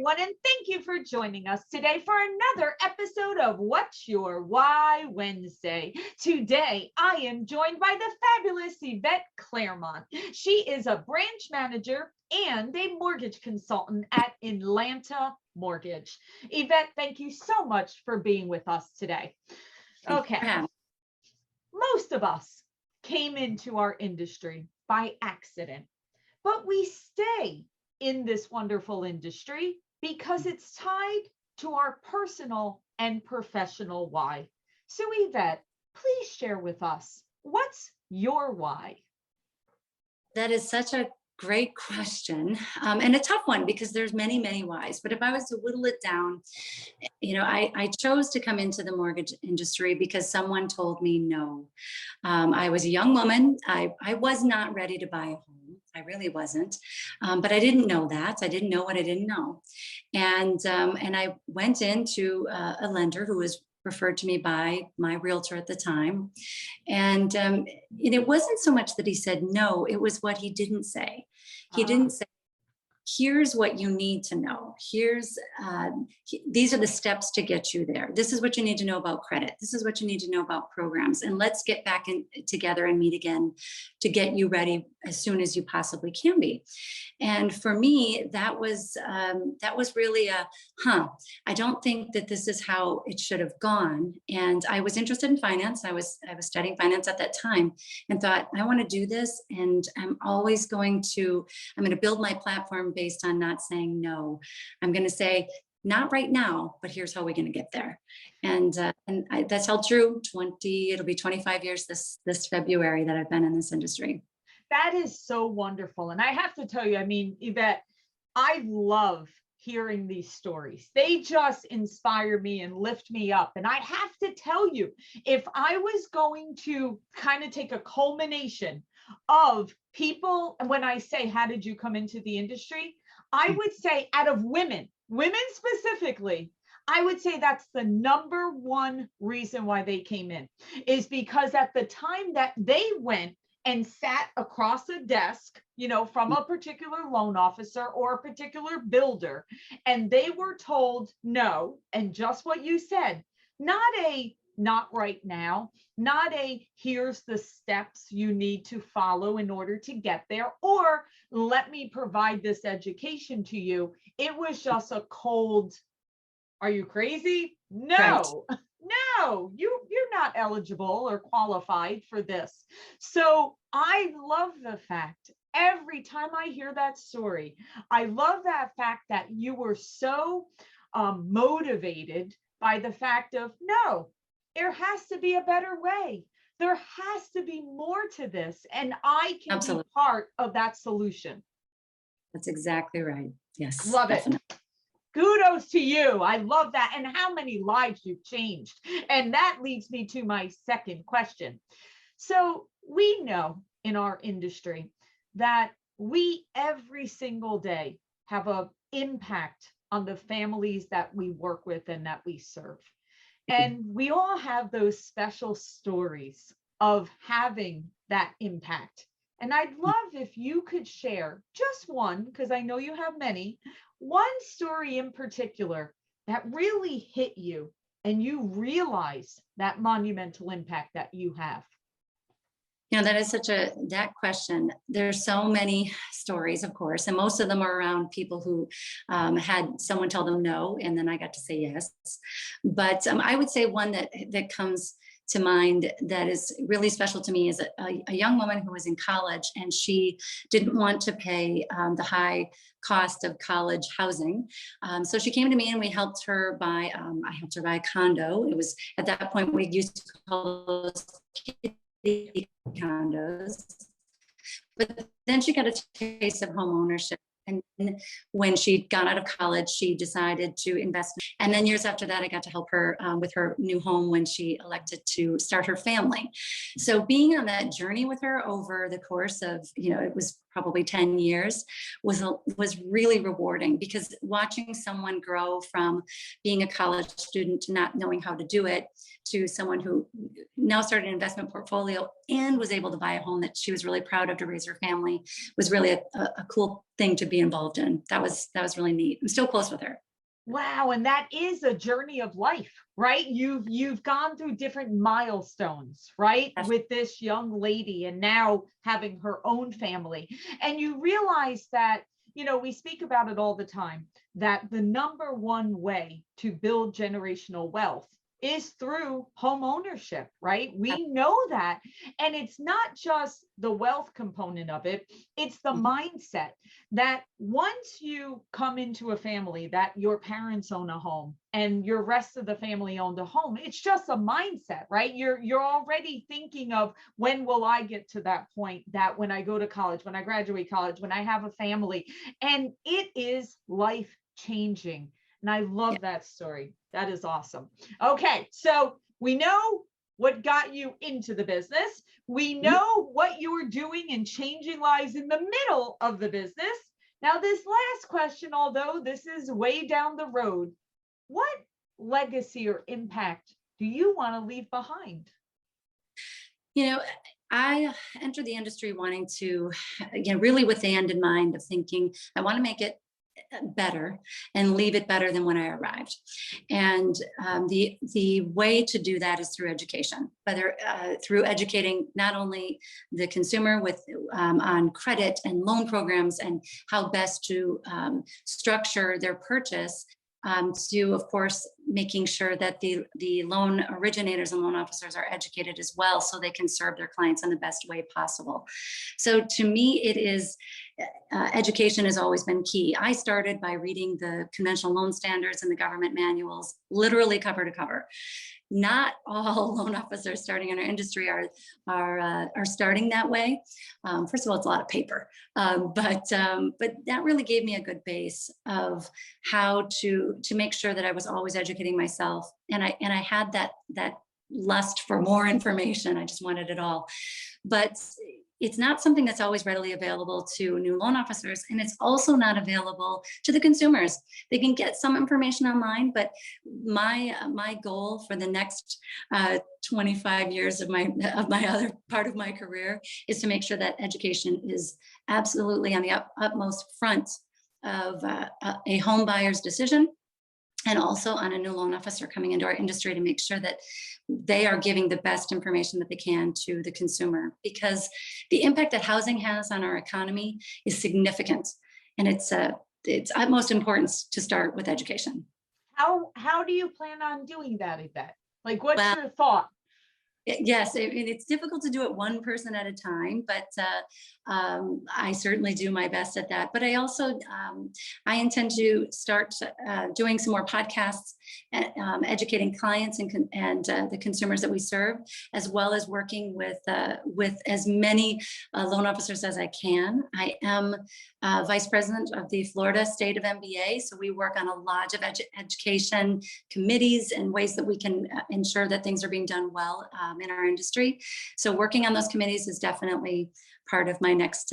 everyone, and thank you for joining us today for another episode of What's Your Why Wednesday. Today, I am joined by the fabulous Yvette Clermont. She is a branch manager and a mortgage consultant at Atlanta Mortgage. Yvette, thank you so much for being with us today. Okay, most of us came into our industry by accident, but we stay in this wonderful industry because it's tied to our personal and professional why. So Yvette, please share with us, what's your why? That is such a great question, and a tough one because there's many, many whys. But if I was to whittle it down, I chose to come into the mortgage industry because someone told me no. I was a young woman. I was not ready to buy a home. I really wasn't, but I didn't know that. I didn't know what I didn't know, and I went into a lender who was referred to me by my realtor at the time, and it wasn't so much that he said no; it was what he didn't say. He didn't say, here's what you need to know. These are the steps to get you there. This is what you need to know about credit. This is what you need to know about programs. And let's get back together and meet again to get you ready as soon as you possibly can be. And for me, that was really I don't think that this is how it should have gone. And I was interested in finance. I was studying finance at that time and thought, I want to do this. And I'm going to build my platform based on not saying no. I'm going to say, not right now, but here's how we're going to get there. And that's held true. It'll be 25 years this February that I've been in this industry. That is so wonderful. And I have to tell you, Yvette, I love hearing these stories. They just inspire me and lift me up. And I have to tell you, if I was going to kind of take a culmination of people, and when I say, how did you come into the industry? I would say out of women specifically, I would say that's the number one reason why they came in, is because at the time that they went and sat across a desk, from a particular loan officer or a particular builder, and they were told no, and just what you said, not right now, not here's the steps you need to follow in order to get there, or let me provide this education to you. It was just a cold, are you crazy? No, right. No, you're not eligible or qualified for this. So I love the fact, every time I hear that story, I love that fact that you were so motivated by the fact of, no, there has to be a better way. There has to be more to this, and I can be part of that solution. That's exactly right. Yes. Love definitely. it. Kudos to you. I love that. And how many lives you've changed. And that leads me to my second question. So we know in our industry that we every single day have an impact on the families that we work with and that we serve. And we all have those special stories of having that impact. And I'd love if you could share just one, because I know you have many, one story in particular that really hit you and you realize that monumental impact that you have. That is that question. There's so many stories, of course, and most of them are around people who had someone tell them no, and then I got to say yes. But I would say one that comes to mind that is really special to me is a young woman who was in college, and she didn't want to pay the high cost of college housing. So she came to me and we helped her buy, I helped her buy a condo. It was at that point we used to call those condos, but then she got a taste of home ownership. And when she'd gone out of college, she decided to invest. And then years after that, I got to help her with her new home when she elected to start her family. So being on that journey with her over the course of, it was probably 10 years was really rewarding, because watching someone grow from being a college student to not knowing how to do it to someone who now started an investment portfolio and was able to buy a home that she was really proud of to raise her family was really a cool thing to be involved in. That was really neat. I'm still close with her. Wow, and that is a journey of life, right? You've gone through different milestones, right? With this young lady and now having her own family. And you realize that, we speak about it all the time, that the number one way to build generational wealth is through home ownership, right? We know that. And it's not just the wealth component of it, it's the mindset that once you come into a family that your parents own a home and your rest of the family owned a home, it's just a mindset, right? You're already thinking of, when will I get to that point, that when I go to college, when I graduate college, when I have a family, and it is life changing. And I love that story. That is awesome. Okay, so we know what got you into the business. We know what you were doing and changing lives in the middle of the business. Now, this last question, although this is way down the road, what legacy or impact do you want to leave behind? I entered the industry wanting to, really with the end in mind of thinking, I want to make it better and leave it better than when I arrived. And the way to do that is through education, whether through educating not only the consumer with on credit and loan programs and how best to structure their purchase, to, of course, making sure that the loan originators and loan officers are educated as well, so they can serve their clients in the best way possible. So to me, it is education has always been key. I started by reading the conventional loan standards and the government manuals, literally cover to cover. Not all loan officers starting in our industry are starting that way. First of all, it's a lot of paper, but that really gave me a good base of how to make sure that I was always educating myself, and I had that lust for more information. I just wanted it all, but it's not something that's always readily available to new loan officers, and it's also not available to the consumers. They can get some information online, but my goal for the next 25 years of my other part of my career is to make sure that education is absolutely on the utmost front of a home buyer's decision, and also on a new loan officer coming into our industry, to make sure that they are giving the best information that they can to the consumer, because the impact that housing has on our economy is significant, and it's utmost importance to start with education. How do you plan on doing that, Yvette? Like, what's your thought? Yes, it's difficult to do it one person at a time, but I certainly do my best at that. But I also, I intend to start doing some more podcasts, educating clients and the consumers that we serve, as well as working with as many loan officers as I can. I am vice president of the Florida State of MBA, so we work on a lot of education committees and ways that we can ensure that things are being done well in our industry. So working on those committees is definitely part of my next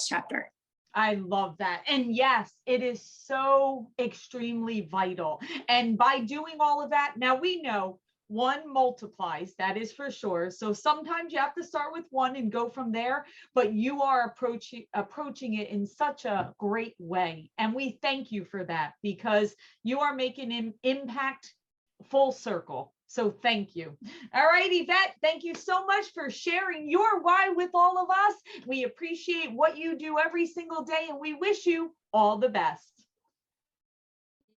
chapter. I love that. And yes, it is so extremely vital. And by doing all of that, now we know one multiplies, that is for sure. So sometimes you have to start with one and go from there, but you are approaching it in such a great way. And we thank you for that, because you are making an impact full circle. So thank you. All right, Yvette, thank you so much for sharing your why with all of us. We appreciate what you do every single day, and we wish you all the best.